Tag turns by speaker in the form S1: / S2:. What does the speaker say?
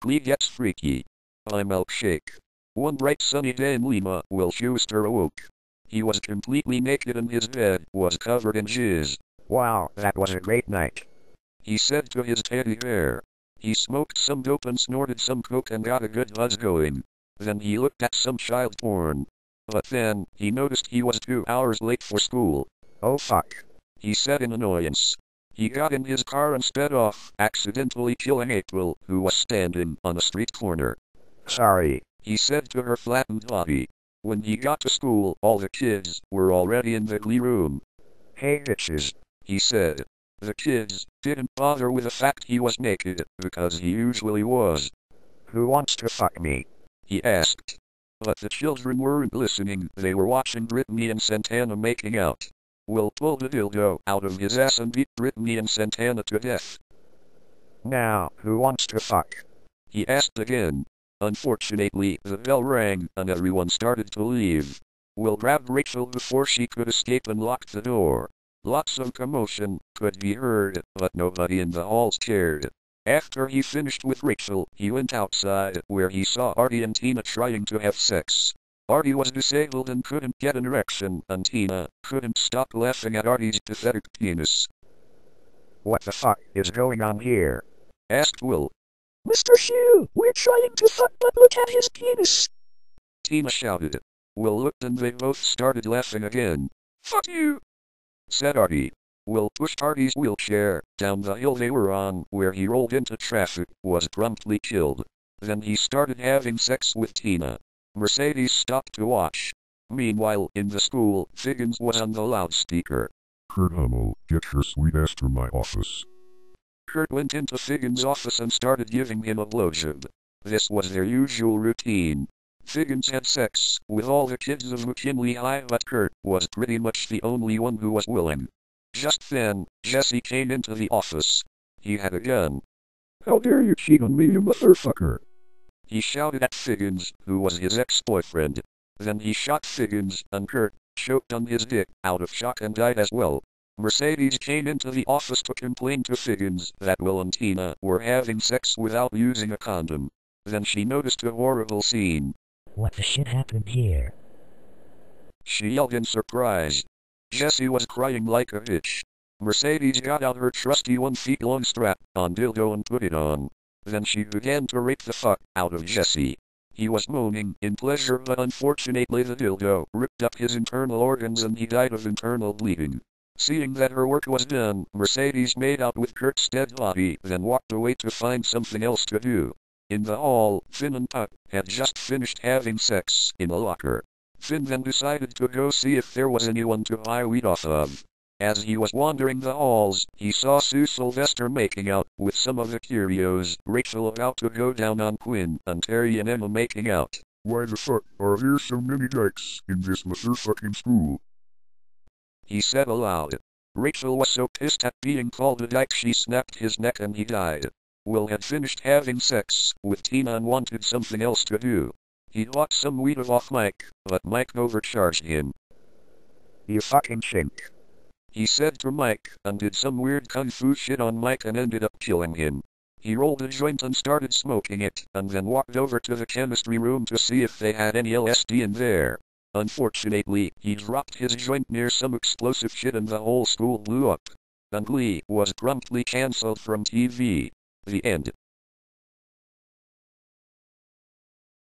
S1: Glee Gets Freaky by Malkshake. One bright sunny day in Lima, Will Schuster awoke. He was completely naked and his bed was covered in jizz.
S2: Wow, that was a great night,
S1: He said to his teddy bear. He smoked some dope and snorted some coke and got a good buzz going. Then he looked at some child porn. But then, he noticed he was 2 hours late for school.
S2: Oh fuck.
S1: He said in annoyance. He got in his car and sped off, accidentally killing April, who was standing on a street corner.
S2: Sorry.
S1: He said to her flattened body. When he got to school, all the kids were already in the glee room.
S2: Hey bitches.
S1: He said. The kids didn't bother with the fact he was naked, because he usually was.
S2: Who wants to fuck me?
S1: He asked. But the children weren't listening, they were watching Brittany and Santana making out. Will pulled a dildo out of his ass and beat Brittany and Santana to death.
S2: Now, who wants to fuck?
S1: He asked again. Unfortunately, the bell rang, and everyone started to leave. Will grabbed Rachel before she could escape and locked the door. Lots of commotion could be heard, but nobody in the halls cared. After he finished with Rachel, he went outside, where he saw Artie and Tina trying to have sex. Artie was disabled and couldn't get an erection, and Tina couldn't stop laughing at Artie's pathetic penis.
S2: What the fuck is going on here?
S1: Asked Will.
S3: Mr. Hugh, we're trying to fuck, but look at his penis.
S1: Tina shouted. Will looked and they both started laughing again. Fuck you, said Artie. Will pushed Artie's wheelchair down the hill they were on, where he rolled into traffic, was promptly killed. Then he started having sex with Tina. Mercedes stopped to watch. Meanwhile, in the school, Figgins was on the loudspeaker.
S4: Kurt Hummel, get your sweet ass to my office.
S1: Kurt went into Figgins' office and started giving him a blowjob. This was their usual routine. Figgins had sex with all the kids of McKinley High, but Kurt was pretty much the only one who was willing. Just then, Jesse came into the office. He had a gun.
S4: How dare you cheat on me, you motherfucker!
S1: He shouted at Figgins, who was his ex-boyfriend. Then he shot Figgins, and Kurt choked on his dick out of shock and died as well. Mercedes came into the office to complain to Figgins that Will and Tina were having sex without using a condom. Then she noticed a horrible scene.
S3: What the shit happened here?
S1: She yelled in surprise. Jesse was crying like a bitch. Mercedes got out her trusty 1 feet long strap-on dildo and put it on. Then she began to rape the fuck out of Jesse. He was moaning in pleasure, but unfortunately the dildo ripped up his internal organs and he died of internal bleeding. Seeing that her work was done, Mercedes made out with Kurt's dead body, then walked away to find something else to do. In the hall, Finn and Puck had just finished having sex in a locker. Finn then decided to go see if there was anyone to buy weed off of. As he was wandering the halls, he saw Sue Sylvester making out with some of the curios, Rachel about to go down on Quinn, and Terry and Emma making out.
S4: Why the fuck are there so many dykes in this motherfucking school?
S1: He said aloud. Rachel was so pissed at being called a dyke she snapped his neck and he died. Will had finished having sex with Tina and wanted something else to do. He bought some weed off Mike, but Mike overcharged him.
S2: You fucking chink.
S1: He said to Mike, and did some weird kung fu shit on Mike and ended up killing him. He rolled a joint and started smoking it, and then walked over to the chemistry room to see if they had any LSD in there. Unfortunately, he dropped his joint near some explosive shit and the whole school blew up. And Glee was promptly cancelled from TV. The end.